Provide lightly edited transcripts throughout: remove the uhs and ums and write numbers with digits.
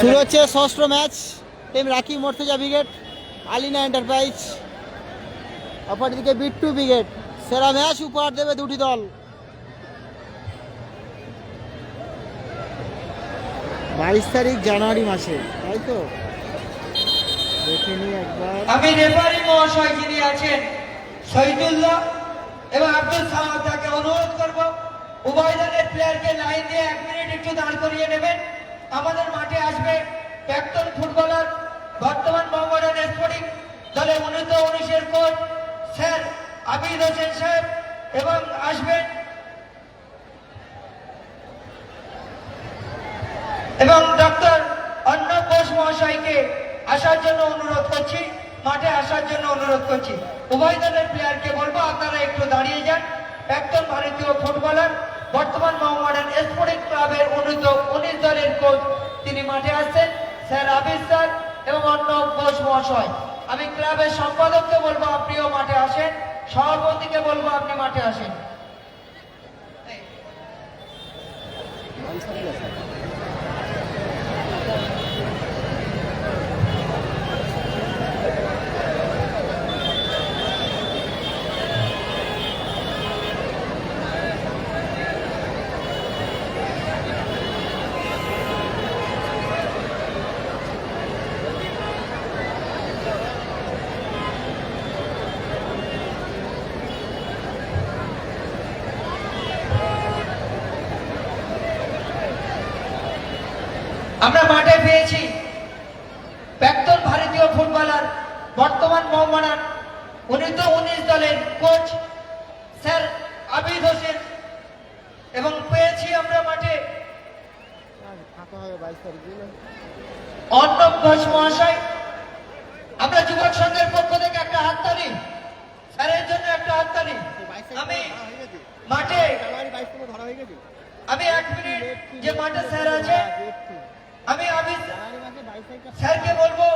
শুরু হচ্ছে ষষ্ঠ ম্যাচ। টিম রাকি মোর্তজা ব্রিগেড, আলিনা এন্টারপ্রাইজ, অপরদিকে বিট্টু ব্রিগেড। সেরা ম্যাচ উপহার দেবে দুটি দল। 22 তারিখ জানুয়ারি মাসে, তাই তো? দেখে নিই একবার। আমি রেফারি মহাশয় যিনি আছেন শহীদুল্লাহ এবং আব্দুল সামাদ, তাকে অনুরোধ করব উভয় দলের প্লেয়ারকে লাইন দিয়ে 1 মিনিট একটু দাঁড় করিয়ে নেবেন। আমাদের মাঠে আসবে প্রাক্তন ফুটবলার, বর্তমান মোহামেডান স্পোর্টিং দলের 19-19 কোচ স্যার আবিদ হোসেন সাহেব এবং আসবেন এবং ডক্টর অর্ণব ঘোষ মহাশয়কে আসার জন্য অনুরোধ করছি, মাঠে আসার জন্য অনুরোধ করছি। উভয় দলের প্লেয়ারকে বলবো আপনারা একটু দাঁড়িয়ে যান। প্রাক্তন ভারতীয় ফুটবলার, বর্তমান মোহামেডান স্পোর্টিং ক্লাবের 19 দলের কোচ, তিনি মাঠে আসছেন, স্যার আবিদ স্যার এবং অর্ণব ঘোষ মহাশয়। আমি ক্লাবের সম্পাদককে বলবো আপনিও মাঠে আসেন, সভাপতিকে বলবো আপনি মাঠে আসেন। আমরা মাঠে পেয়েছি প্রাক্তন ভারতীয় ফুটবলার, বর্তমান মোহামেডান 19 দলের কোচ স্যার আবিদ হোসেন এবং পেয়েছি আমরা মাঠে অর্ণব ঘোষ মহাশয়। আমরা যুবক সংঘের পক্ষ থেকে একটা হাততালি, স্যারের জন্য একটা হাততালি। আমি মাঠে আমি 1 মিনিট যে মাঠে স্যার আছে, আমি স্যারকে বলবো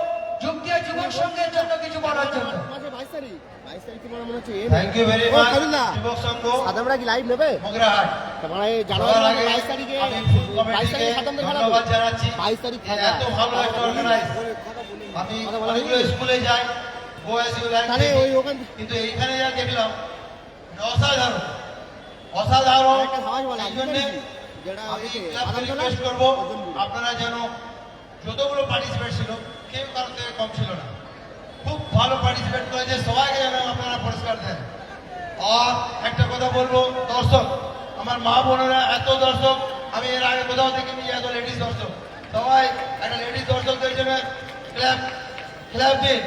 যুক্তিয়া যুবক সংঘের জন্য কিছু বলার জন্য। Thank you very much. যুবক সংঘ সাদামরা কি লাইভ নেবে? মগরাহাট মানে জানুয়ারি 22 তারিখে, 22 তারিখে সাদামদের খেলা, ধন্যবাদ জানাচ্ছি। 22 তারিখ খেলা। এত ভালো একটা অর্গানাইজ। আমি অনেকগুলো স্কুলে যাই, তাহলে ওই ওখান কিন্তু এইখানে যা দেখলাম অসাধারণ, অসাধারণ। একটা সমাজ বলে এই জন্যে আমি ক্লাবকে রিকোয়েস্ট করবো আপনারা যেন যতগুলো পার্টিসিপেট ছিল কেউ কারোর থেকে কম ছিল না, খুব ভালো পার্টিসিপেট করেছে, সবাইকে যেন আপনারা পুরস্কার দেন। আর একটা কথা বলবো, দর্শক, আমার মা বোনেরা এত দর্শক আমি এর আগে কোথাও দেখিনি, এত লেডিস দর্শক। সবাই একটা লেডিস দর্শকদের জন্য ক্লাব দিন।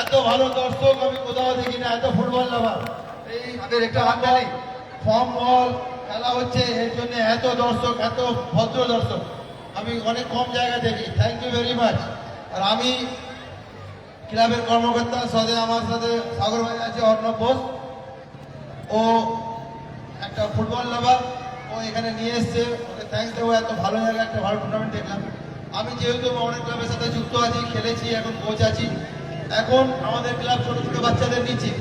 এত ভালো দর্শক আমি কোথাও দেখি না, এত ফুটবল লাভার। এই তাদের একটা হাত দেয় ফর্ম বল খেলা হচ্ছে, এর জন্য এত দর্শক, এত ভদ্র দর্শক আমি অনেক কম জায়গায় দেখি। Thank you very much. আর আমি ক্লাবের কর্মকর্তা সাথে আমার সাথে সাগর ভাই আছে, অর্ণব ঘোষ, ও একটা ফুটবল লাভার, ও এখানে নিয়ে এসছে, ওকে থ্যাংকস দেবো। এত ভালো জায়গায় একটা ভালো টুর্নামেন্ট দেখলাম। আমি যেহেতু মোহামেডান ক্লাবের সাথে যুক্ত আছি, খেলেছি, এখন কোচ আছি। এখন আমাদের ক্লাব ছোট ছোট বাচ্চাদের নিচ্ছে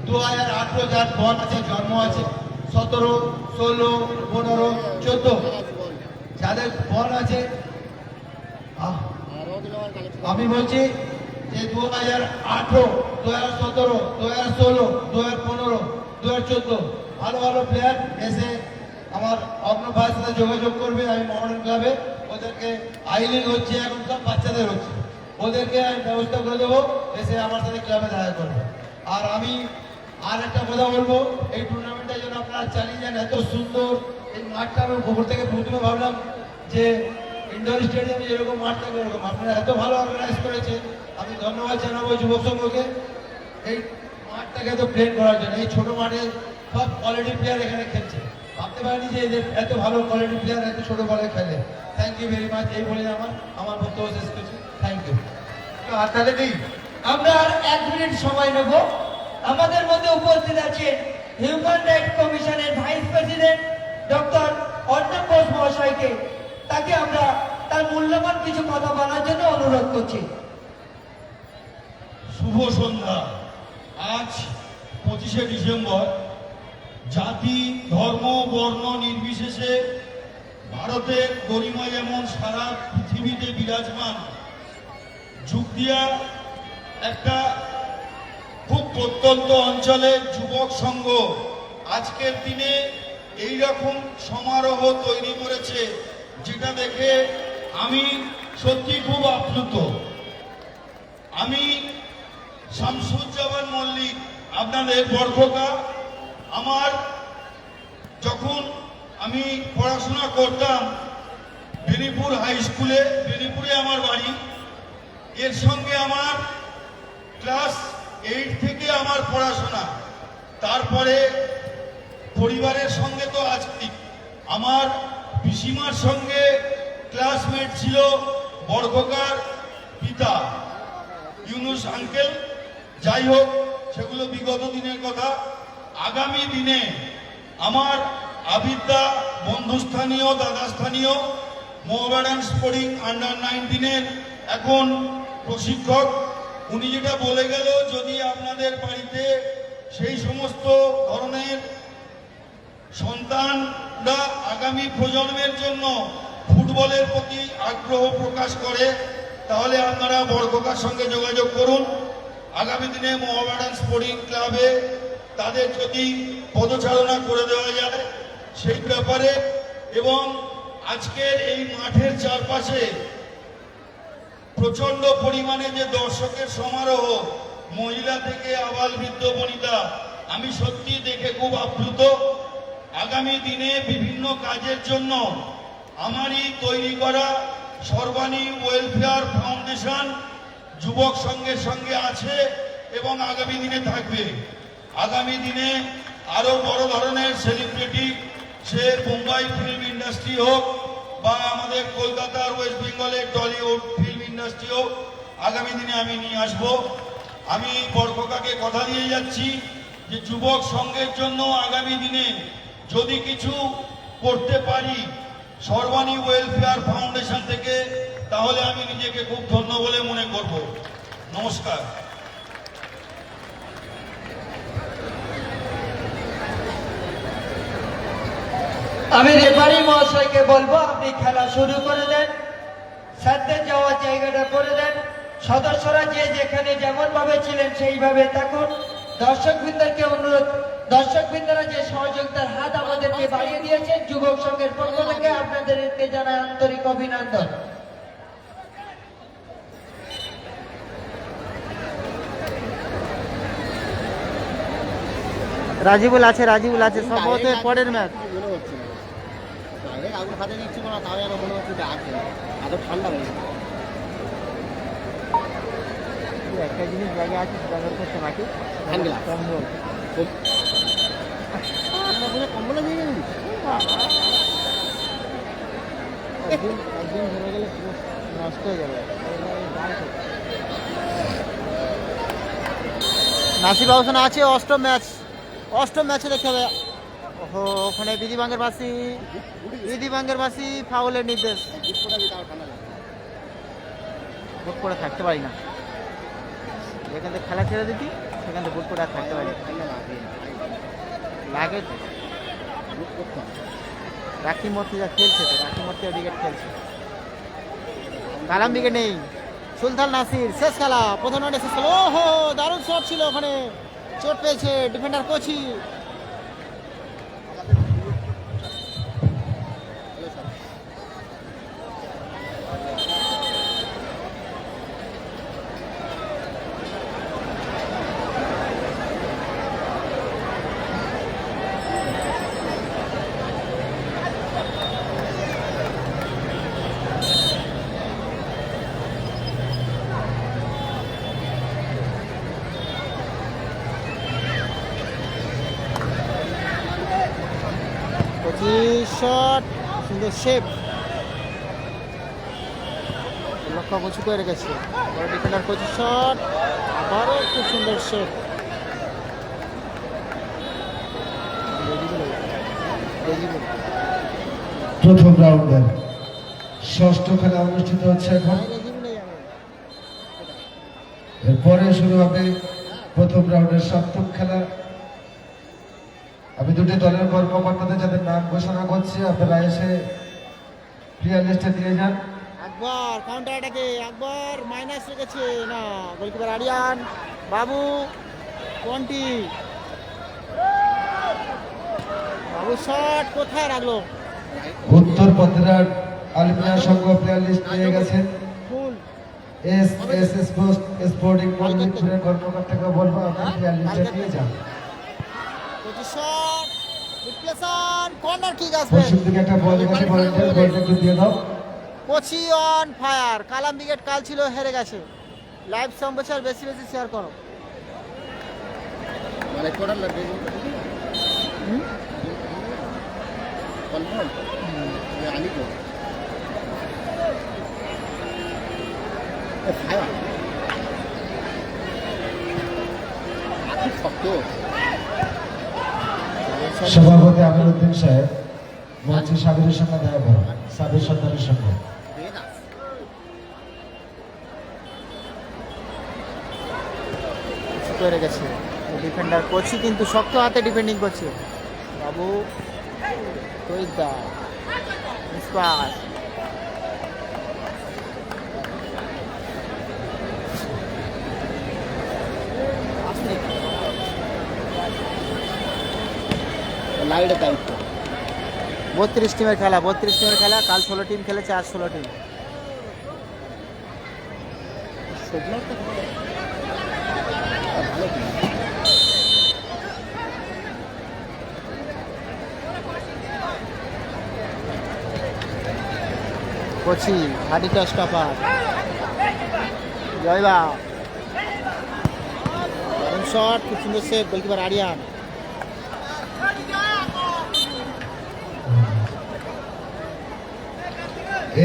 2018 যার বন আছে, জন্ম আছে, 17, 16, 15, 14 যাদের বন আছে, আমি বলছি যে 2018, 2017, 2016, 2015, 2014 ভালো ভালো প্লেয়ার এসে আমার অর্ণব ভাইয়ের সাথে যোগাযোগ করবে। আমি মোহামেডান ক্লাবে ওদেরকে আইলিগ হচ্ছে, এখন সব বাচ্চাদের হচ্ছে, ওদেরকে আমি ব্যবস্থা করে দেবো, এসে আমার সাথে ক্লাবে দেখা করবে। আর আমি আর একটা কথা বলবো, এই টুর্নামেন্টটা যেন আপনারা চালিয়ে যান। এত সুন্দর এই মাঠটা, আমি গোবর থেকে প্রথমে ভাবলাম যে ইন্ডোর স্টেডিয়ামে যেরকম মাঠ থাকবে এরকম, আপনারা এত ভালো অর্গানাইজ করেছে। আমি ধন্যবাদ জানাবো যুবক সংঘকে এই মাঠটাকে এত প্লেন করার জন্য। এই ছোট মাঠে সব কোয়ালিটি প্লেয়ার এখানে খেলছে, ভাবতে পারিনি যে এদের এত ভালো কোয়ালিটি প্লেয়ার এত ছোট বলে খেলে। Thank you very much. এই বলে আমার বক্তব্য শেষ করছি। Thank you. হাততালি দিই। আমরা আর 1 মিনিট সময় নেব। আমাদের মধ্যে উপস্থিত আছেন হিউম্যান রাইট কমিশনের vice president doctor Arnab Ghosh মহাশয়কে, তাকে আমরা তার মূল্যবান কিছু কথা বলার জন্য অনুরোধ করছি। শুভ সন্ধ্যা। আজ 25শে ডিসেম্বর জাতি, ধর্ম, বর্ণ নির্বিশেষে ভারতের গরিমা যেমন সারা পৃথিবীতে বিরাজমান যুগদিয়া একটা খুব প্রত্যন্ত অঞ্চলে যুবক সংঘ আজকের দিনে এই রকম সমারোহ তৈরি করেছে, যেটা দেখে আমি সত্যি খুব আপ্লুত। আমি শামসুজ্জামান মল্লিক, আপনাদের বরখোকা। আমার যখন আমি পড়াশোনা করতাম বেনিপুর হাই স্কুলে, বেনিপুরে আমার বাড়ি, এর সঙ্গে আমার ক্লাস 8 থেকে আমার পড়াশোনা। তারপরে পরিবারের সঙ্গে তো আজকে আমার পিসিমার সঙ্গে ক্লাসমেট ছিল বরখোকার পিতা ইউনুস আঙ্কেল। যাই হোক, সেগুলো বিগত দিনের কথা। আগামী দিনে আমার আবিদ্যা বন্ধুস্থানীয়, দাদাস্থানীয় মোহামেডান স্পোর্টিং আন্ডার 19-এর এখন প্রশিক্ষক। উনি যেটা বলে গেল, যদি আপনাদের বাড়িতে সেই সমস্ত ধরনের সন্তানরা আগামী প্রজন্মের জন্য ফুটবলের প্রতি আগ্রহ প্রকাশ করে, তাহলে আপনারা বরখোকার সঙ্গে যোগাযোগ করুন। আগামী দিনে মোহামেডান স্পোর্টিং ক্লাবে তাদের যদি পদচারণা করে দেওয়া যায় সেই ব্যাপারে, এবং আজকের এই মাঠের চারপাশে প্রচন্ড পরিমাণে যে দর্শকের সমারোহ, মহিলা থেকে আবাল বৃদ্ধ বনিতা, আমি সত্যি দেখে খুব আপ্লুত। আগামী দিনে বিভিন্ন কাজের জন্য আমারই তৈরি করা সর্বাণী ওয়েলফেয়ার ফাউন্ডেশন যুবক সংঘের সঙ্গে আছে এবং আগামী দিনে থাকবে। আগামী দিনে আরো বড় ধরনের সেলিব্রিটি, সে মুম্বাই ফিল্ম ইন্ডাস্ট্রি হোক বা আমাদের কলকাতার ওয়েস্ট বেঙ্গলের টলিউড ফিল্ম ইন্ডাস্ট্রি হোক, আগামী দিনে আমি নিয়ে আসব। আমি বরখোকাকে কথা দিয়ে যাচ্ছি যে যুবক সংঘের জন্য আগামী দিনে যদি কিছু করতে পারি সর্বাণী ওয়েলফেয়ার ফাউন্ডেশন থেকে, তাহলে আমি নিজেকে খুব ধন্য বলে মনে করব। নমস্কার। আমি রেফারি মহাশয়কে বলবো, আপনি খেলা শুরু করে দেন, স্যারদের যাওয়ার জায়গাটা করে দেন। সদস্যরা যে যেখানে যেমন ভাবে ছিলেন সেইভাবে থাকুন। দর্শকবৃন্দকে অনুরোধ, দর্শকবৃন্দরা যে সহযোগিতার হাত আমাদেরকে বাড়িয়ে দিয়েছেন যুবক সংঘের পক্ষ থেকে, আপনাদেরকে জানাই আন্তরিক অভিনন্দন। রাজিবুল আছে, রাজিবুল আছে, সম্ভবত এর পরের ম্যাচ। মনে হচ্ছে না ডাইরেক্ট আগুন খাতে দিচ্ছিল না, তাও যেন মনে হচ্ছে যে আছে, এত ঠান্ডা হয়ে গেছে। একটা জিনিস জায়গায় আছে, ব্যবহার করতে মাটি হ্যান্ড গ্লাভস। কম্বল। কম্বলে দিয়ে গেলি একদিন ধরে গেলে পুরো নষ্ট হয়ে যাবে। নাসিব আহসান আছে, অষ্টম ম্যাচে দেখতে হবে। ওহো, ওখানে বিধিবাঙ্গের বাসি ফাউলের নির্দেশ। ডিস্কোটা দিয়ে তাও ঠান্ডা লাগে। বুট করে থাকতে পারি না, যেখান থেকে খেলা ছেড়ে দিতি সেখান থেকে বুট করে আর থাকতে পারি না। ঠান্ডা লাগে লাগে তো। বুট করতে হবে। রাখি মর্তিজা খেলছে তো, রাখি মর্তিজা উইকেট খেলছে, কালাম উইকেট নেই। সুলতান নাসির, শেষ খেলা, প্রথম রাউন্ডে শেষ খেলা। ওহো, দারুণ শট ছিল, ওখানে চোট পেয়েছে ডিফেন্ডার কোচি। শট, সুন্দর শেপ, লক্ষ্য উঁচু করে রেখেছে। বড় ডিফেন্ডার কোচি শট, আবারও খুব সুন্দর শেপ। প্রথম রাউন্ডের ষষ্ঠ খেলা অনুষ্ঠিত হচ্ছে এখন। এরপরে শুরু হবে প্রথম রাউন্ডের সপ্তম খেলা। আমি দুটি দলের কর্মকর্তাদের যাদের নাম ঘোষণা করছি, আপনারা এসে প্লেয়ার লিস্টে দিয়ে যান। আকবর কাউন্টার অ্যাটাকে আকবর মাইনাস রেখেছে না গোলকিপার আরিয়ান বাবু 20 বাবু শট কোথায় রাখলো উত্তর পদ্রার আলমিনা সংঘ প্লেয়ার লিস্ট নিয়ে গেছেন ফুল এস এস স্পোর্টিং মল্লিকপুরের কর্মকর্তাকে বলবো আপনার প্লেয়ার লিস্টে নিয়ে যান। শট রিপ্লেসন কর্নার কিক আসবে পশ্চিম দিকে একটা বল গেছে, বলটা একটু দিয়ে দাও। Kochi on fire Kalam brigade কাল ছিল হেরে গেছে লাইভ সম্প্রচার বেশি বেশি শেয়ার করো মানে টোটাল লাগবে কনফার্ম আনি তো খাওয়া খুব শক্ত। সভাপতি আমিরউদ্দিন সাহেব বলছি সাবিরের সঙ্গে দেখা করো, সাবির সর্দারের সঙ্গে। করে গেছে ডিফেন্ডার কোচি কিন্তু শক্ত হাতে ডিফেন্ডিং করছে বাবু তৈদা মিসপাস লাইটের দায়িত্ব 32 টিমের খেলা 32 টিমের খেলা কাল 16 টিম খেলেছে আজ 16 টিম সবলার তো ভালো টিম। কোচি হাডিটা স্টপার জয়বা শট খুব সুন্দর save goalkeeper Aryan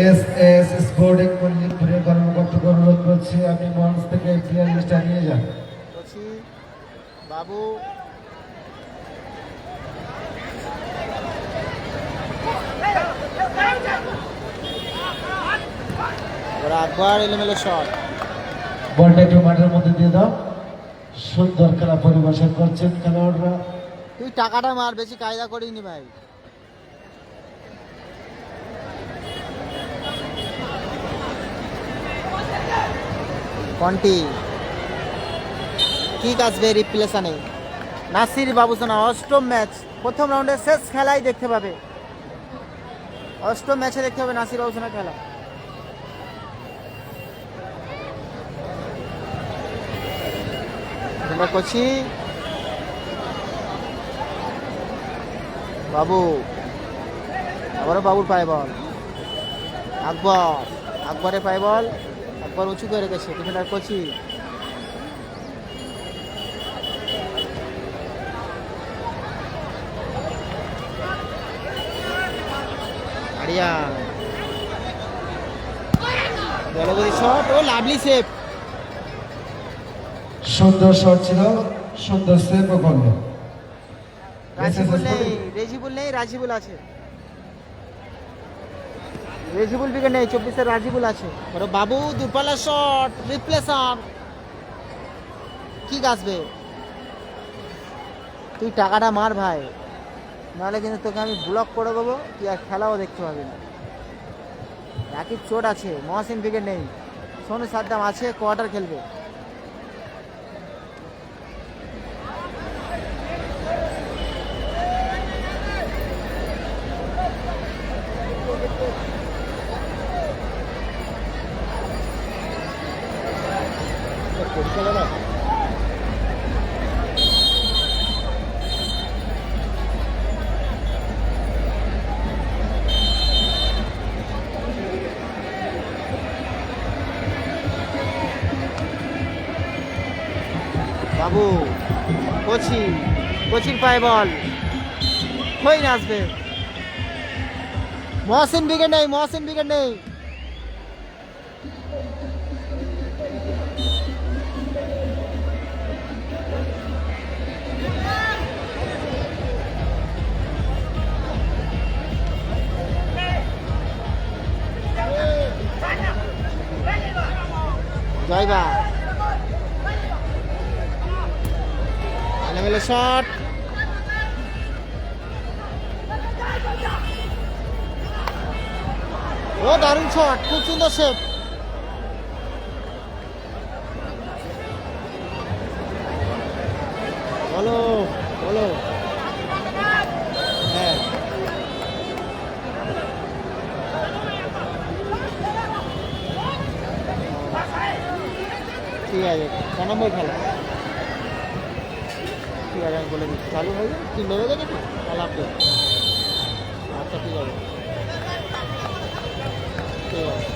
S S sporting মল্লিকপুরের কর্মকর্তাকে অনুরোধ করছি আপনি মঞ্চ থেকে প্লেয়ার লিস্টটা নিয়ে যান। কোচি বাবু ওরা আকবর এলোমেলো শট বলটা একটু মাঠের মধ্যে দিয়ে দাও। সুন্দর খেলা পরিবেশন করছেন খেলোয়াড়রা। তুই টাকাটা মার বেশি কায়দা করিনি ভাই কন্টি কি আসবে রিপ্লেশনে নাসির বাবুসোনা অষ্টম ম্যাচ প্রথম রাউন্ডের শেষ খেলাই দেখতে পাবে অষ্টম ম্যাচে দেখতে হবে নাসির বাবুসোনা খেলা তোমরা কোচি বাবু আবারও বাবুর পায়ে বল আকবর আকবরের পায়ে বল আকবর উঁচু করে রেখেছে ডিফেন্ডার কোচি আরিয়ান জলগতি শট ও লাভলি সেভ সুন্দর শট ছিল, সুন্দর সেভও করলো। রাজিবুল নেই রেজিবুল নেই রাজিবুল আছে রেজিবুল উইকেট নেই 24 রাজিবুল আছে ওরে বাবু দুপালা শট রিপ্লেসন কি আসবে তুই টাকাটা মার ভাই নাহলে কিন্তু তোকে আমি ব্লক করে দেবো তুই আর খেলাও দেখতে পাবি না রাকিব চোট আছে মহসিন উইকেট নেই সোনু সাদ্দাম আছে কোয়ার্টার খেলবে বাবু কোচি কোচির পায়ে বল কই না আসবে মহসিন উইকেট নেই মহসিন উইকেট নেই জয়বা এলোমেলো শট ও ও দারুণ শট, খুব সুন্দর সেভ। বলো বলো, হ্যাঁ ঠিক আছে, ক নম্বর খেলা? ঠিক আছে আমি বলে দিচ্ছি, চালু হয়ে যাবে, 3 বেজে গেছে তো, তাহলে আপডেট। আচ্ছা ঠিক আছে, ঠিক আছে।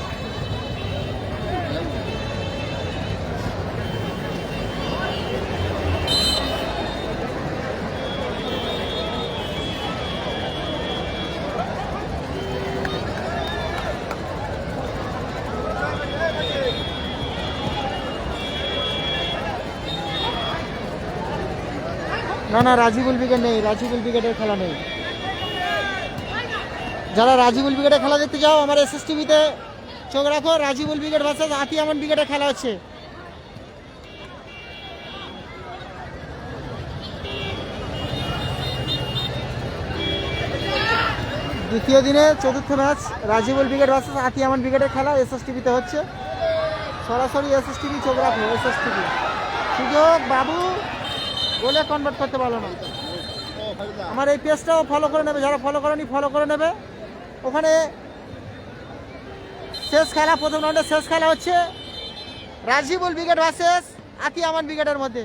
না না, রাজিবুল ব্রিগেড নেই, রাজিবুল ব্রিগেডের খেলা নেই। যারা রাজিবুল ব্রিগেডের খেলা দেখতে যাও আমার এসএস টিভিতে চোখ রাখো, রাজিবুল ব্রিগেড ভার্সেস আতি আমান ব্রিগেডের খেলা হচ্ছে। দ্বিতীয় দিনে চতুর্থ ম্যাচ রাজিবুল ব্রিগেড ভার্সেস আতি আমান ব্রিগেডের খেলা এসএস টিভিতে হচ্ছে। সরাসরি এসএস টিভি, চোখ রাখো এসএস টিভি। সুযোগ বাবু বলে কনভার্ট করতে পারলো না। আমার এই পেজটাও ফলো করে নেবে, যারা ফলো করেনি ফলো করে নেবে। ওখানে শেষ খেলা, প্রথম রাউন্ডে শেষ খেলা হচ্ছে রাজিবুল ব্রিগেড ভার্সেস আতি আমান ব্রিগেডের মধ্যে।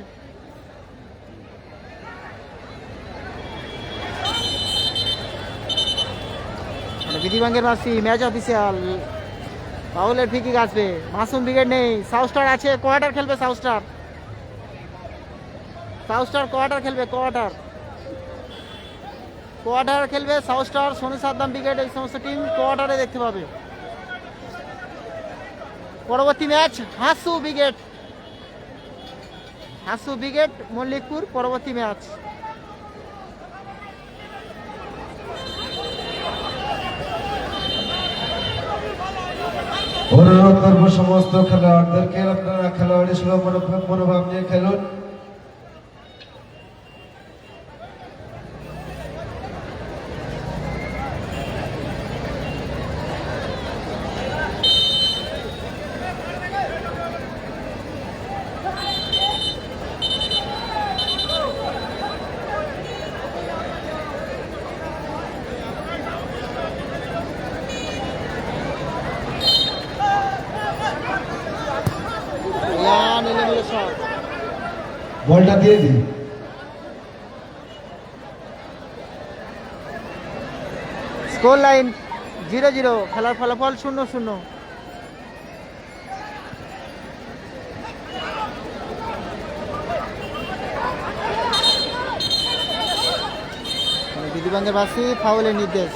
বিধিবাঙ্গের মাসি ম্যাচ অফিসিয়াল, পাউলের ফিকিক আসবে, মাসুম ব্রিগেড নেই, সাউথ স্টার আছে, কোয়ার্টার খেলবে south star. South star quarter খেলবে, কোয়ার্টার খেলবে south star, Sonu Saddam brigade, এই সমস্ত টিম কোয়ার্টারে দেখতে পাবে। পরবর্তী ম্যাচ হাসু ব্রিগেড মল্লিকপুর, পরবর্তী ম্যাচ। অনুরোধ করবো সমস্ত খেলোয়াড়দেরকে, আপনারা খেলোয়াড়ি সুলভ মনোভাব নিয়ে খেলুন। বলটা দিয়ে দিই। স্কোর লাইন 0-0, খেলার ফলাফল 0-0। বিধিবাঙ্গের বাসী ফাউলের নির্দেশ।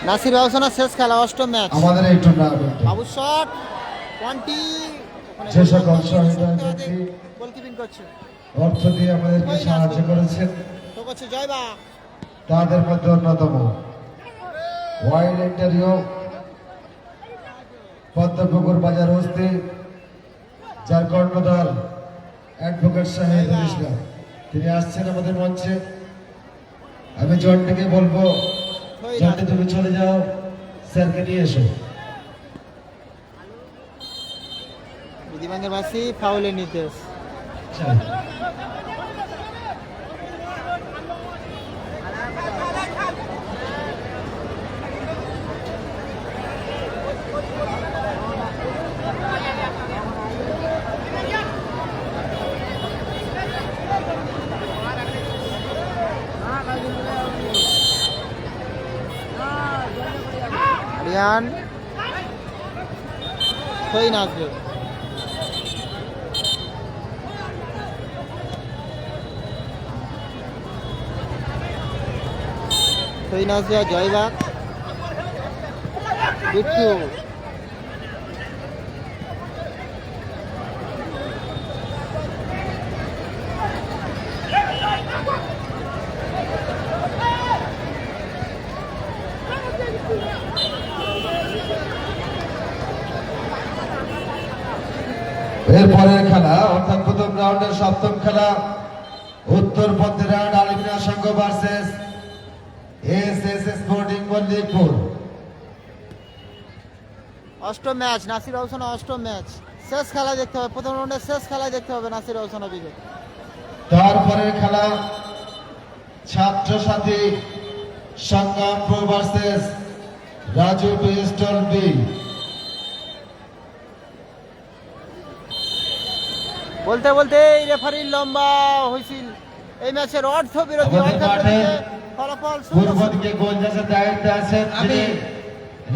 নাসির ব্যবসানা শেষ খেলা, অষ্টম ম্যাচ। আমাদের এই টুর্নামেন্ট বাবু শট 20, যে সকল সহযোগী গোলকিপিং করছে, অর্থ দিয়ে আমাদেরকে সাহায্য করেছেন, তো করছে জয়বা। তাদের মধ্যে অন্যতম ওয়াইল্ড ইন্টারিও পদ্মপুকুর বাজার হস্তি, যার কর্ণধার অ্যাডভোকেট সাহেব ইসলাম, তিনি আসছেন আমাদের মঞ্চে। আমি জনটিকে বলবো, জনটি তুমি চলে যাও, স্যারকে নিয়ে এসো। বিধিবাঙ্গের বাসী ফাউলের নির্দেশ। আরিয়ান সই নাচবে, সই নাচবে আর জয়বাগ বিট্টু। এরপরের খেলা অর্থাৎ প্রথম রাউন্ডের সপ্তম খেলা উত্তর পন্থেরা ডালমিনা সংঘ ভার্সেস এসএস স্পোর্টিং মল্লিকপুর। অষ্টম ম্যাচ, নাসির রওশন অষ্টম ম্যাচ, শেষ খেলা দেখতে হবে, প্রথম রাউন্ডের শেষ খেলায় দেখতে হবে নাসির রওশন বিগে। তারপরে খেলা ছাত্র সাথী সংগ্রাম প্রো ভার্সেস রাজু পিস্টল বি। বলতে বলতে এই রেফারির লম্বা হুইসিল এই ম্যাচের অর্থ বিরোধী, আমাদের মাঠে ফলাফল পূর্ব 0-0। দিকে গোলদাসের দায়িত্বে আছেন তিনি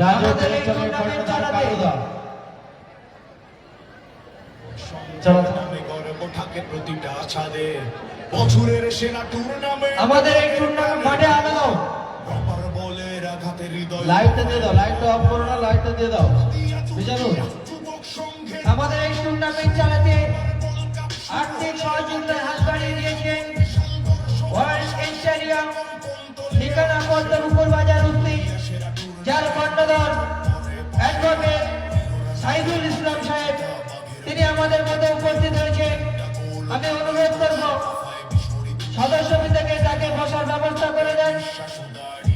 রাজু পিস্টলের কর্ণধার কালুদা। প্রতিটা ছাদে বছরের সেরা টুর্নামেন্ট আমাদের এই টুর্নামেন্ট মাঠে আনানো রবার বলের আঘাতে হৃদয় লাইটটা দিয়ে দাও, লাইটটা অফ করো না, লাইটটা দিয়ে দাও বিজানু। যুবক সংঘে আমাদের এই টুর্নামেন্ট চালাতে আর্থিক সহযোগিতার হাত বাড়িয়ে দিয়েছেন ওয়ার্ল্ড স্টেডিয়াম ঠিকানা পদ্মপুকুর বাজার উত্তি, যার কর্ণধার অ্যাডভোকেট সাইদুল ইসলাম সাহেব, তিনি আমাদের মধ্যে উপস্থিত হয়েছেন। আমি অনুরোধ করব সদস্যবৃন্দকে তাকে বসার ব্যবস্থা করে দেন।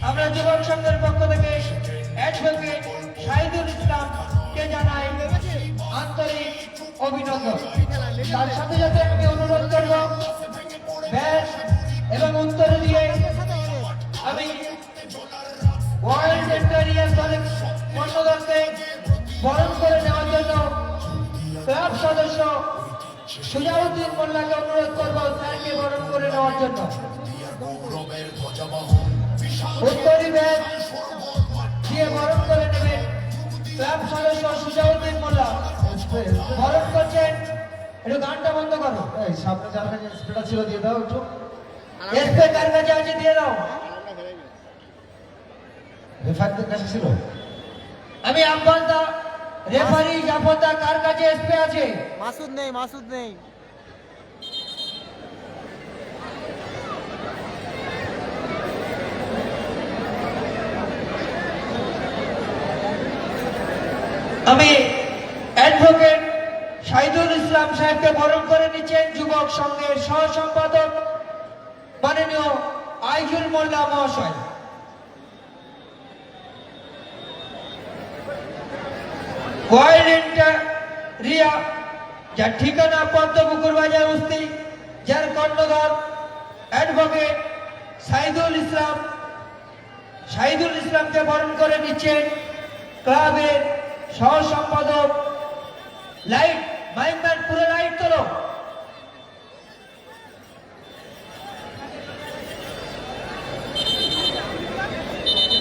আমরা যুবক সংঘের পক্ষ থেকে অ্যাডভোকেট সাইদুল ইসলামকে জানাই আন্তরিক অভিনন্দন। তার সাথে সাথে আমি অনুরোধ করব ব্যাস এবং উত্তর দিয়ে আমি ওয়ার্ল্ড স্টেডিয়াম দলের কর্ণধারকে বরণ করে নেওয়ার জন্য ক্লাব সদস্য সুজাউদ্দিন মোল্লাকে অনুরোধ করব স্যারকে বরণ করে নেওয়ার জন্য। উত্তরী ব্যাগ দিয়ে বরণ করে নেবেন ক্লাব সদস্য সুজাউদ্দিন মোল্লা। বরণ করছেন, একটু গানটা বন্ধ করো। এই সামনে যার কাছে স্পিডার ছিল দিয়ে দাও একটু। এসপি কার কাছে আছে দিয়ে দাও। রেফারিদের কাছে ছিল। আমি আব্বাসদা রেফারি জাফরদা কার কাছে এসপি আছে? মাসুদ নেই, মাসুদ নেই। আমি অ্যাডভোকেট সাইদুল ইসলাম সাহেবকে বরণ করে নিচ্ছেন যুবক সংঘের সহ সম্পাদক মাননীয় আইজুল মোল্লা মহাশয়। রিয়া, যার ঠিকানা পদ্মপুকুর বাজার উস্তি, যার কর্ণধার অ্যাডভোকেট সাইদুল ইসলামকে বরণ করে নিচ্ছেন ক্লাবের সহ সম্পাদক। লাইট মাইকম্যান পুরো লাইট তোলো।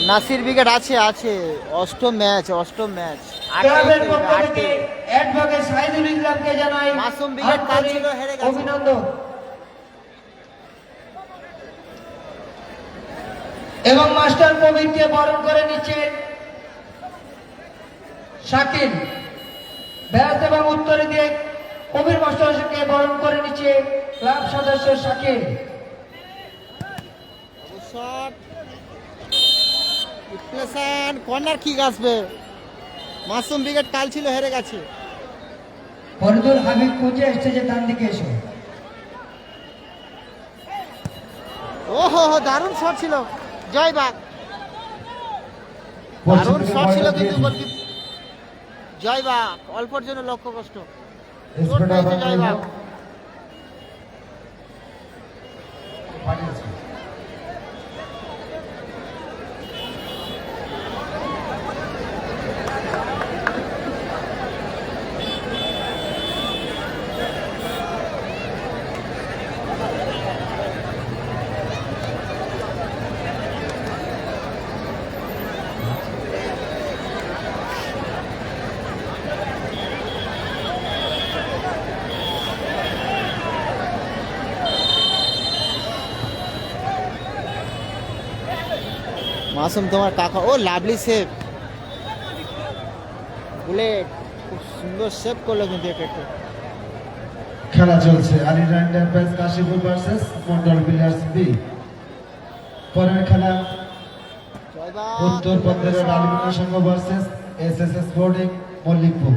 নাসির ব্রিগেড আছে, আছে অষ্টম ম্যাচ, অষ্টম ম্যাচ। ক্লাবের পক্ষ থেকে অ্যাডভোকেট সাইদুল ইসলামকে জানাই মাসুম ব্রিগেড কাল ছিল, হেরে গেছে। অভিনন্দন। এবং মাস্টার কবিরকে বরণ করে নিচ্ছেন শাকিল ব্যাস, এবং উত্তরে দিয়ে কবির মাস্টারকে বরণ করে নিচ্ছে ক্লাব সদস্য শাকিল। কর্নার কিক আসবে। মাসুম ব্রিগেড কাল ছিল, হেরে গেছে। ফরিদুল হাবিব কুচে স্টেজের ডান দিকে এসো। ওহো হো, দারুণ শট ছিল জয়বাগ, দারুণ শট ছিল কিন্তু জয়বাগ অল্পর জন্য লক্ষ্য কষ্ট। চোট পেয়েছে জয়বাগ। মাসুম তোমার কাকা, ও লাভলি সেভ, বুলেট খুব সুন্দর সেভ করলো কিন্তু একটা। খেলা চলছে আলিরান enterprise Kashipur versus Mondal builders B. পরের খেলা উত্তর পন্থেরা ডালমিনা সংঘ versus SS sporting Mallikpur.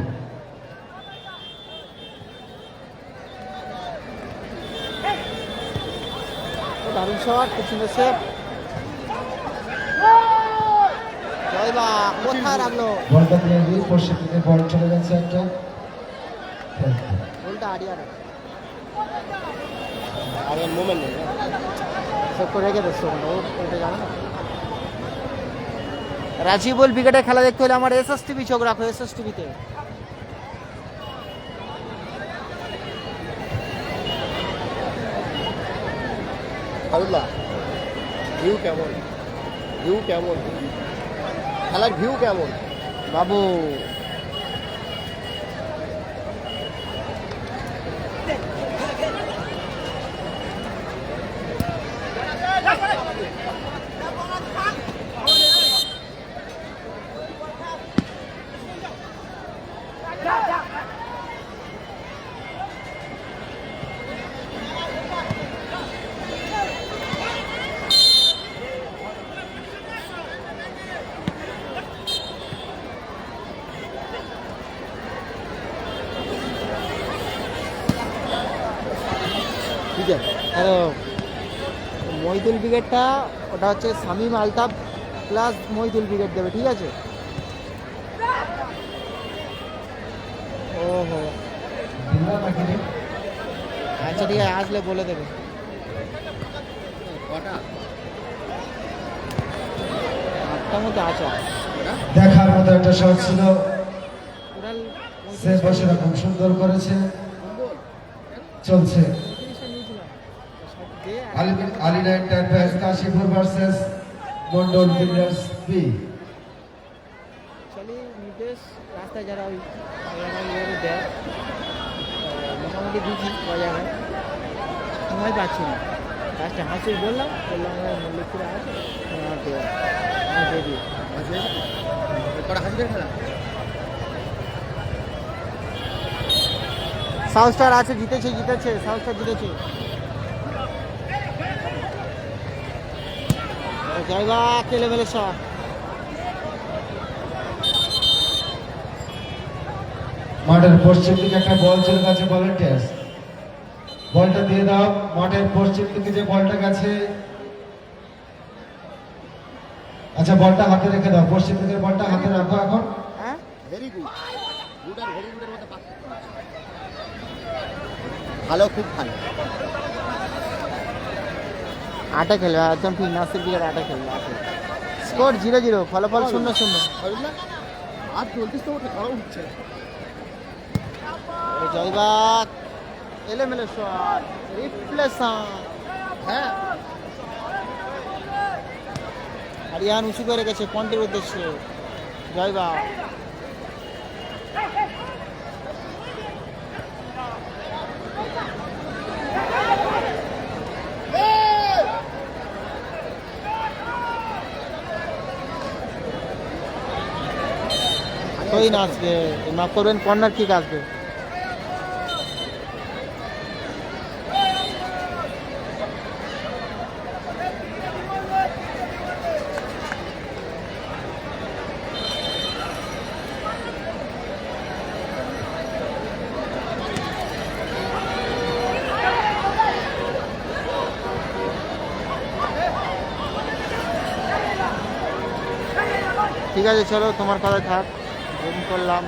Shot, খুব সুন্দর সেভ। জয়বা কোথায় রাখলো? বলটা দিয়ে দিই, পশ্চিম দিকে বল চলে যাচ্ছে একটা। বলটা আড়িয়ার আগে মোমেন্ট নেই। সেভ করে রেখে দিচ্ছে, ওটা জানো না। রাজীব বল ক্রিকেটের খেলা দেখতে হলে আমার এসএস টিভি চোখ রাখো, এসএস টিভিতে। ফারুল্লাহ, ভিউ কেমন? ভিউ কেমন? খেলার ভিউ কেমন বাবু? ঠিক আছে? মহিদুল ব্রিগেডটা ওটা হচ্ছে শামীম আলতাফ প্লাস মহিদুল ব্রিগেড দেবে, ঠিক আছে? ওহো, আচ্ছা ঠিক আছে, আসলে বলে দেবে। কটা? 8টার মধ্যে আছে। দেখার মতো একটা শট ছিল, টোটাল সে বসেরা খুব সুন্দর করেছে। চলছে আলী নাইন টাইপ Kashipur versus Mondal builders B. চলি নির্দেশ রাস্তায় যারা ওই এলাকায় দেয়, মোটামুটি বুঝি বাজারে সময় পাচ্ছি না। লাস্টে হাসি বললাম আমার মল্লিকপুরে আছে, দিয়ে দিই। কটা হাসিদের খেলা? সাউথ স্টার আছে, জিতেছে সাউথ স্টার জিতেছে। জয়বা কেলে মেলে শট। মাঠের পশ্চিম দিকে একটা বল চলে গেছে, ভলেন্টিয়ার্স বলটা দিয়ে দাও। মাঠের পশ্চিম দিকে যে বলটা গেছে, আচ্ছা বলটা হাতে রেখে দাও, পশ্চিম দিকের বলটা হাতে রাখো এখন। হ্যাঁ, ভেরি গুড। গুড আর ভেরি গুডের মধ্যে পার্থক্য আছে। ভালো, খুব ভালো। 8 খেলবে একদম ঠিক, নাসির ব্রিগেড 8 খেলবে। স্কোর 0-0, ফলাফল 0-0। ফারুল্লাহ, আর 34 তো ওঠে, খাওয়া উঠছে না। জয়বাগ এলেমেলে শট, রিপ্লেশন। হ্যাঁ, আরিয়ান উঁচু করে গেছে পয়েন্টের উদ্দেশ্যে। জয়বাগ কই না আসবে, মাফ করবেন, কর্নার কিক আসবে। ঠিক আছে, চলো তোমার কথা থাক, ফোন করলাম।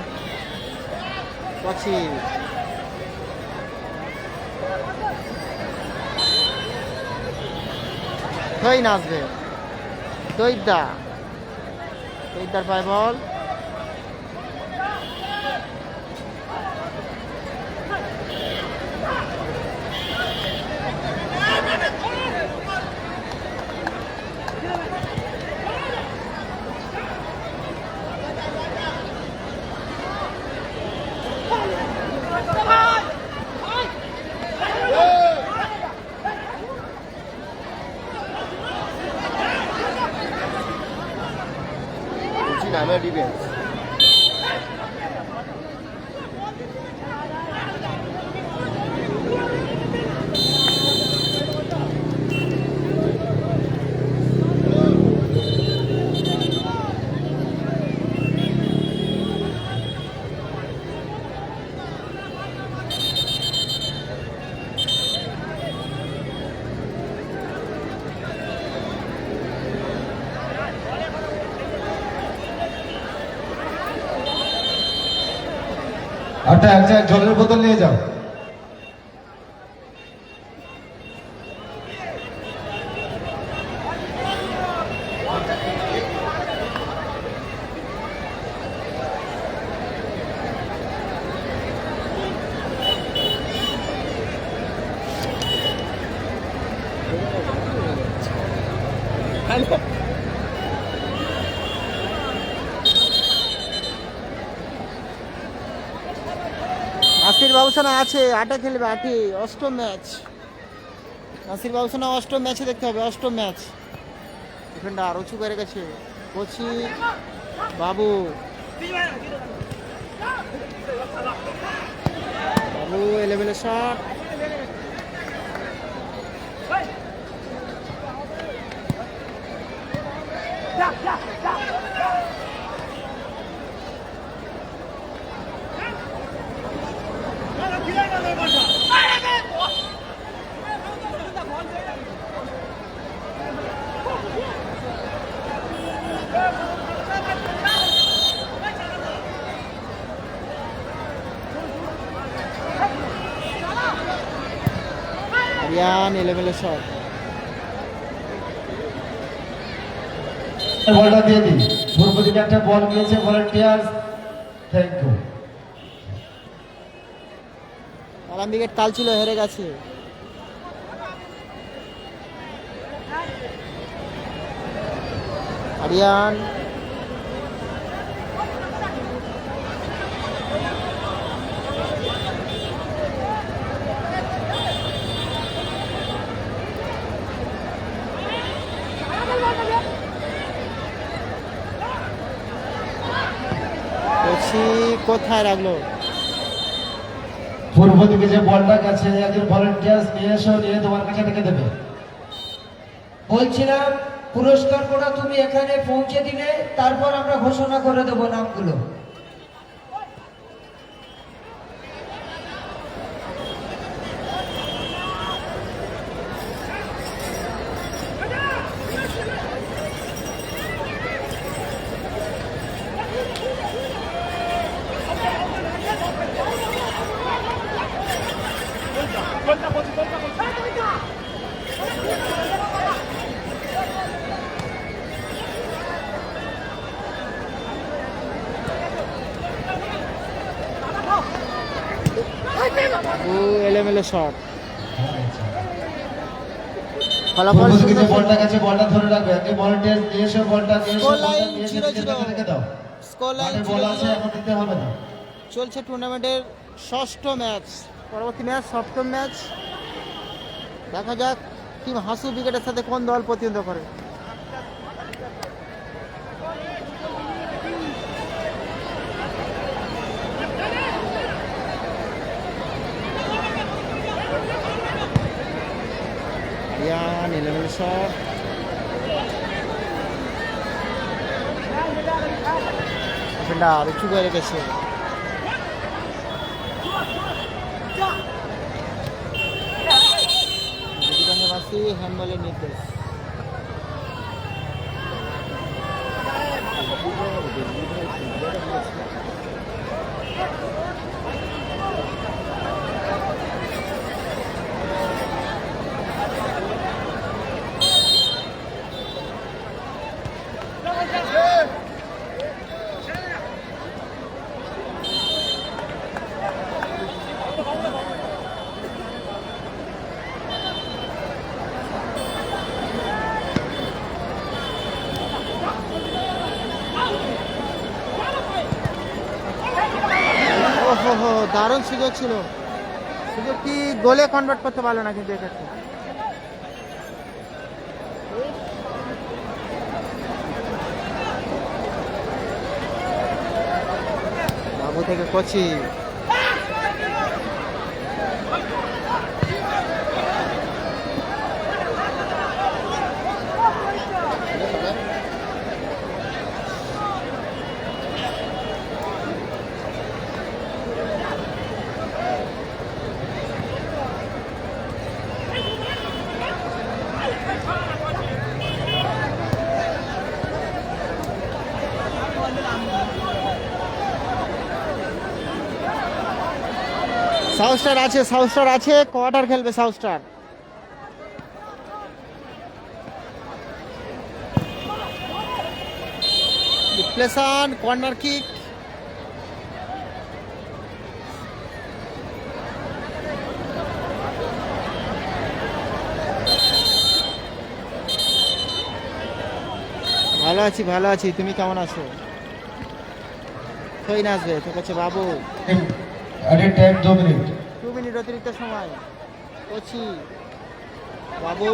પછી কই না আসবে, দইদার পায় বল। নামে ডিফেন্স। এক জায়গায় জলের বোতল নিয়ে যাও। নাসির বাবুসানা আছে, আটে খেলবে, আটে অষ্টম ম্যাচ। নাসির বাবুসানা অষ্টম ম্যাচে দেখতে হবে, অষ্টম ম্যাচ। ডিফেন্ডার উঁচু করে গেছে, কোচি বাবু, বাবু এলেভেলে শট। আরিয়ান এলেভেলে শট। বলটা দিয়ে দিই। পূর্ব দিকে একটা বল নিয়েছে ভলান্টিয়ার্স। Thank you. আরাম উইকেট কাল ছিল, হেরে গেছে। আরিয়ান কোচি কোথায় রাখলো? পূর্ব দিকে যে বলটা গেছে একজন ভলান্টিয়ার্স নিয়ে এসো, নিয়ে তোমার কাছে রেখে দেবে। বলছিলাম পুরস্কার কোটা তুমি এখানে পৌঁছে দিলে, তারপর আমরা ঘোষণা করে দেবো নামগুলো। ও এলেমেলে শট। পূর্ব ফলাফল দিকে যে সুন্দর। বলটা গেছে বলটা ধরে রাখবে। একজন ভলান্টিয়ার্স নিয়ে এসো, বলটা নিয়ে এসো, স্কোর বলটা লাইন নিয়ে এসে 0-0 নিজের কাছে রেখে দাও। স্কোর লাইন মাঠে বল আছে, এখন দিতে হবে না। চলছে টুর্নামেন্টের ষষ্ঠ ম্যাচ। পরবর্তী ম্যাচ সপ্তম ম্যাচ। দেখা যাক টিম হাসু উইকেটের সাথে কোন দল প্রতিদ্বন্দ্বিতা করে। আরিয়ান এলেভেল শট। ডিফেন্ডার উঁচু করে রেখেছে। দিদিগঞ্জবাসী হ্যান্ডবলের নির্দেশ। ওহো, দারুণ সুযোগ ছিল, সুযোগটি গোলে কনভার্ট করতে পারলো না কিন্তু এক্ষেত্রে। বাবু থেকে কোচি, সাউথ স্টার আছে, কোয়ার্টার খেলবে south star. Depletion, corner kick. ভালো আছি, তুমি কেমন আছো? কই না আসবে তো কাছে বাবু। Added time 2 minute. 2 মিনিট অতিরিক্ত সময় করছি বাবু।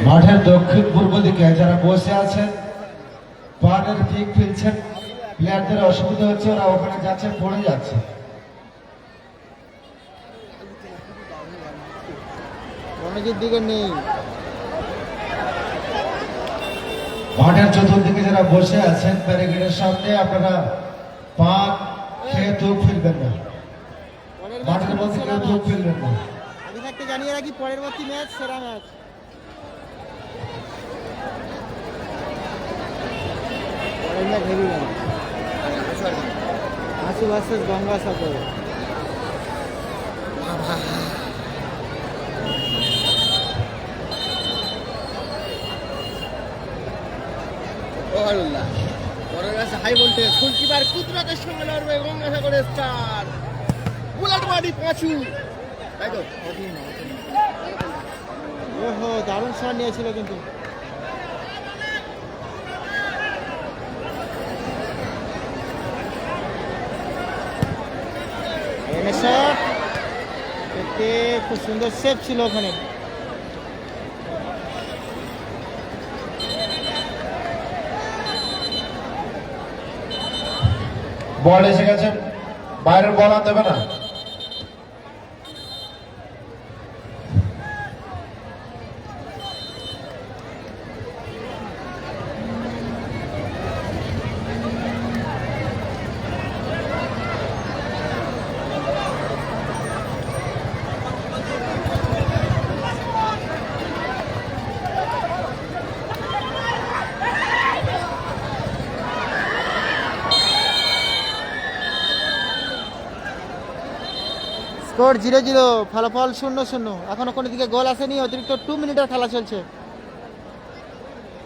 মাঠের দক্ষিণ পূর্ব দিকে যারা বসে আছেন, পানের কিক ফেলছেন, প্লেয়ারদের অসুবিধা হচ্ছে, ওরা ওখানে যাচ্ছে, পড়ে যাচ্ছে। রণজিৎ দিকে নেই। মাঠের চতুর্দিকে যারা বসে আছেন ব্যারিকেডের সামনে, আপনারা পান খেয়ে থুক ফেলবেন না। মাঠের মধ্যে কেউ থুক ফেলবেন না। আগে থাকতে জানিয়ে রাখি, পরবর্তী ম্যাচ সেরা ম্যাচ। পরের ম্যাচ হেভি ম্যাচ, হাসু versus Gangasagar. High voltage goalkeeper কুদরতের সঙ্গে লড়বে গঙ্গাসাগরের স্টার। বুলেট বাড়ি পাঁচু, তাই তো? ওহো, দারুণ শট নিয়েছিল কিন্তু। শট খুব সুন্দর সেভ ছিল ওখানে। বল এসে গেছে, বাইরের বল আনতে হবে না। স্কোর 0-0, ফলাফল 0-0। এখনো কোনো দিকে গোল আসেনি। অতিরিক্ত 2 মিনিটের খেলা চলছে।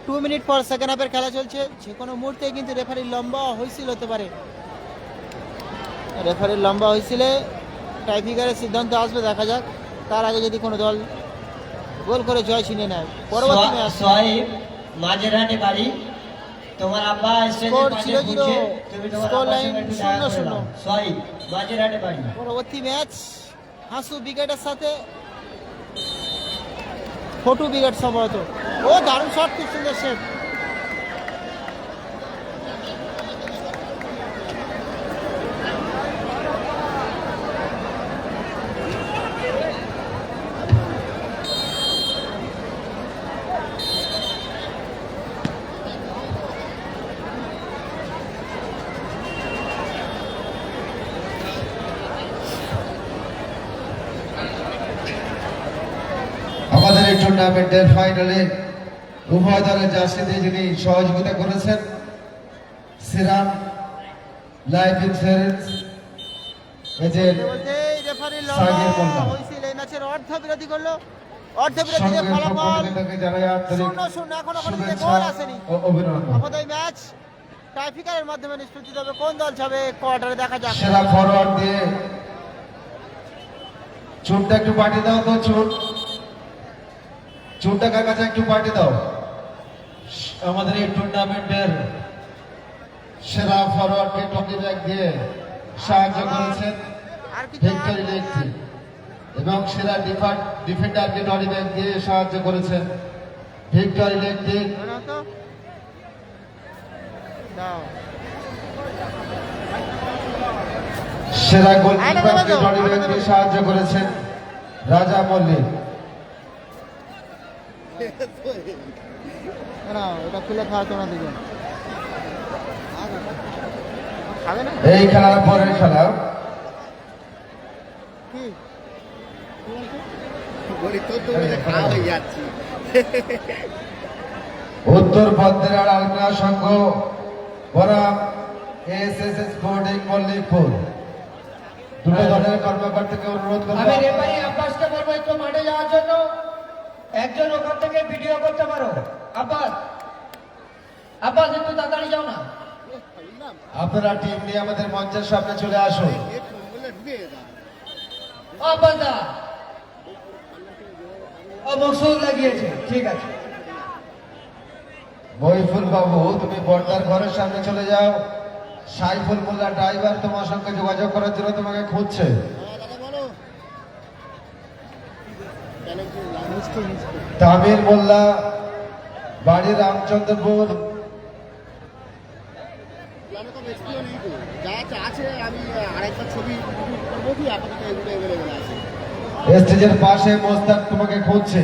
2 মিনিট পর সেকেন্ড হাফের খেলা চলছে। যে কোনো মুহূর্তে কিন্তু রেফারির লম্বা হুইসেল হতে পারে। রেফারির লম্বা হুইসেলে টাইব্রেকারের সিদ্ধান্ত আসবে, দেখা যাক। তার আগে যদি কোনো দল গোল করে জয় ছিনিয়ে নেয়। পরবর্তী ম্যাচ সোয়াইব মাঝেরহাটে বাড়ি, তোমার আব্বা স্কোর 0-0, স্কোর লাইন 0-0। সোয়াইব মাঝেরহাটে বাড়ি। পরবর্তী ম্যাচ হাসু ব্রিগেডের সাথে ফটু ব্রিগেড সম্ভবত। ও দারুণ শট, খুব সুন্দর সেভ। আমাদের এই টুর্নামেন্টের ফাইনালে উভয় দলের জার্সিতে যিনি সহযোগিতা করেছেন, সিরাম লাইফ ইন্স্যুরেন্স এজেন্ট রেফারির সাগির মোল্লা। হুইসেল এই ম্যাচের অর্ধবিরতি করলো। অর্ধবিরতিতে ফলাফল 0-0। এখনো কোনো দিকে গোল আসেনি। অভিনন্দন। আমাদের ম্যাচ টাইব্রেকারের মাধ্যমে নিষ্পত্তি হবে। কোন দল যাবে কোয়ার্টারে, দেখা যাক। সেরা ফরওয়ার্ড দিয়ে চুনটা একটু পাঠিয়ে দাও তো। চুনটা কার কাছে একটু পাঠিয়ে দাও। আমাদের এই টুর্নামেন্টের সেরা ফরওয়ার্ডকে ট্রফি ব্যাগ দিয়ে সাহায্য করেছেন আর কি ভিক্টরি লেকটি, এবং সেরা ডিফেন্ডারকে ট্রফি ব্যাগ দিয়ে সাহায্য করেছেন ভিক্টরি লেকটি। সেরা গোলকিপারকে ট্রফি ব্যাগ দিয়ে সাহায্য করেছেন রাজা মল্লিক। না, এটা খুলে খাওয়া তোমরা দিকে খাবে না। এই খেলার পরের খেলা কি বলি তো তুমি খাওয়া হয়ে যাচ্ছি। উত্তর বদ্রের আলমিরা সংঘ বরাম এসএস স্পোর্টিং মল্লিকপুর দুটো দলের কর্মকর্তাকে অনুরোধ করব আমি রেফারি আব্বাসকে বলবো একটু মাঠে যাওয়ার জন্য। একজন ওখান থেকে ভিডিও করতে পারো। আব্বাস, আব্বাস একটু তাড়াতাড়ি যাও না। আপনারা টিম নিয়ে আমাদের মঞ্চের সামনে চলে আসুন। ও আব্বাস দা, ও মকসুদ লাগিয়েছে, ঠিক আছে। মহিফুল বাবু, তুমি বর্দার ঘরের সামনে চলে যাও। সাইফুল মোল্লা ড্রাইভার তোমার সঙ্গে যোগাযোগ করার জন্য তোমাকে খুঁজছে। তামির মোল্লা, বাড়ি রামচন্দ্রপুর। স্টেজের পাশে মোস্তাক তোমাকে খুঁজছে।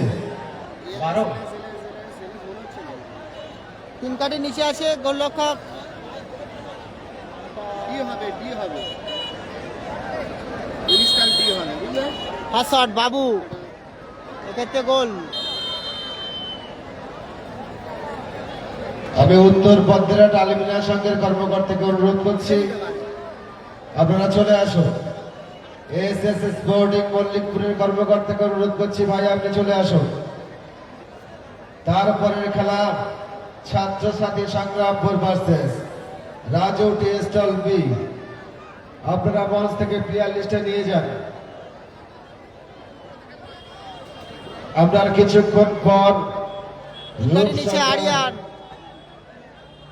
তিন কাঠি নিচে আছে গোলরক্ষক হাসান বাবু, এক্ষেত্রে গোল। আমি উত্তর বদ্রাট আলমিনা সংঘের কর্মকর্তাকে অনুরোধ করছি, আপনারা চলে আসুন। এসএস স্পোর্টিং মল্লিকপুরের কর্মকর্তাকে অনুরোধ করছি, ভাই আপনি চলে আসুন। তারপরের খেলা ছাত্রছাত্রী Sangrampur versus Raju tea stall B. আপনারা মঞ্চ থেকে প্লেয়ার লিস্টে নিয়ে যান। আমরা আর কিছুক্ষণ পর নিচে আরিয়ান,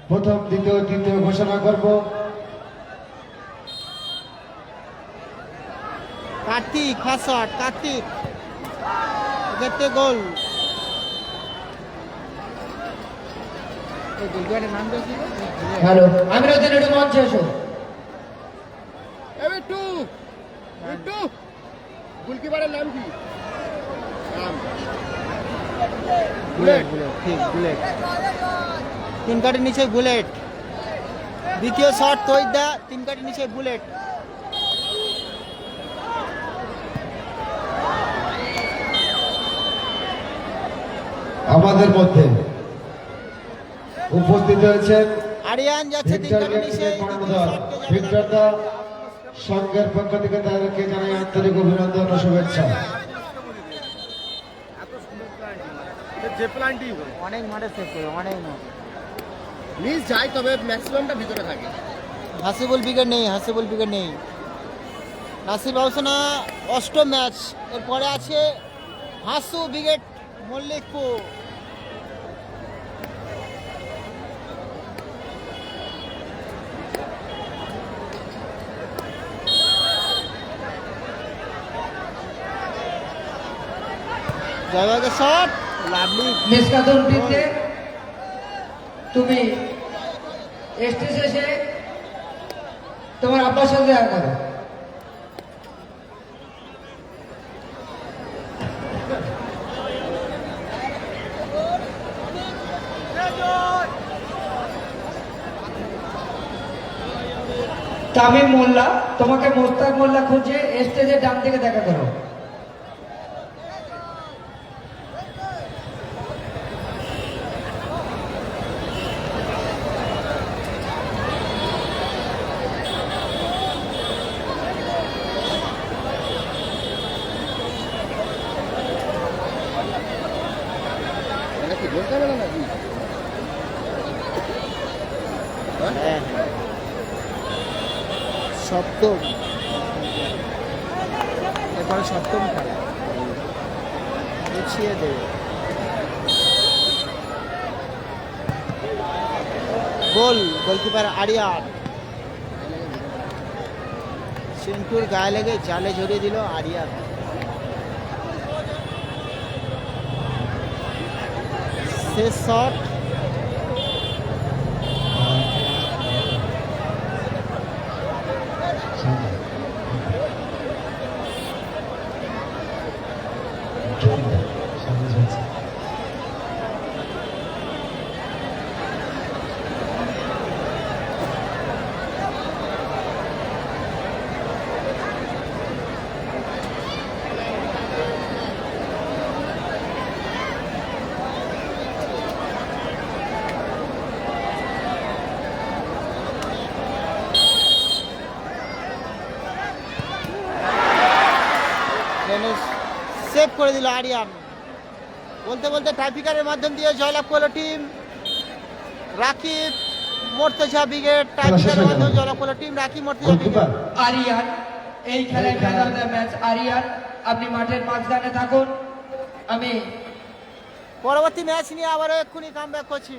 প্রথম, দ্বিতীয়, তৃতীয় ঘোষণা করব। কার্তিক ফার্স্ট, কার্তিক, এক্ষেত্রে গোল। নাম দেখি হ্যালো, আমি রোজ একটু মঞ্চে এসো। গোলকিপারের নাম কি? বুলেট, বুলেট, ঠিক বুলেট। তিন কাঠি নিচে বুলেট। দ্বিতীয় শট তৈদা, তিন কাঠি নিচে বুলেট। আমাদের মধ্যে উপস্থিত হয়েছেন আরিয়ান যাচ্ছে তিন কাঠি নিচে। ভিক্টর দা সংঘের পক্ষ থেকে তাদেরকে জানাই আন্তরিক অভিনন্দন ও শুভেচ্ছা। অনেক মাঠে সেভ করে, অনেক মাঠ। মিস যায়, তবে ম্যাক্সিমামটা ভিতরে থাকে। হাসিবুল উইকেট নেই, হাসিবুল উইকেট নেই। নাসির বাউসোনা অষ্টম ম্যাচ, এরপরে আছে হাসু উইকেট মল্লিকপুর। জয়বাগের শট, লাভলি। নিষ্কাশন দিতে তুমি স্টেজ এসে তোমার আব্বার সাথে দেখা করো। তামিম মোল্লা, তোমাকে মোস্তাক মোল্লা খুঁজে স্টেজের ডান থেকে দেখা করো। এটা কি বলতে হবে না নাকি? হ্যাঁ, সপ্তম, এরপরে সপ্তম খেলা গুছিয়ে দেবে। গোল, গোলকিপার আরিয়ান। সিন্টুর গায়ে লেগে জালে ঝরিয়ে দিল আরিয়ান। শেষ শট, সেভ করে দিল আরিয়ান। বলতে বলতে টাইপিকারের মাধ্যম দিয়ে জয়লাভ করলো টিম রাকিব মোর্তজা ব্রিগেড। টাইপিকারের মাধ্যমে জয়লাভ করলো টিম রাকিব মোর্তজা ব্রিগেড। আরিয়ান এই খেলায় man of the match Aryan. আপনি মাঠের মাঝখানে থাকুন। আমি পরবর্তী ম্যাচ নিয়ে আবারও এক্ষুনি কামব্যাক করছি।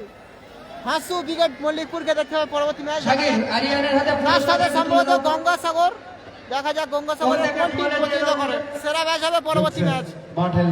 হাসু ব্রিগেড মল্লিকপুরকে দেখতে হবে পরবর্তী ম্যাচ। শাকিল আরিয়ানের হাতে তার সাথে সম্ভবত পুরস্কার গঙ্গাসাগর। দেখা যাক গঙ্গাসাগরের কোন টিম প্রতিযোগিতা করে। সেরা ম্যাচ হবে পরবর্তী ম্যাচ। মাঠে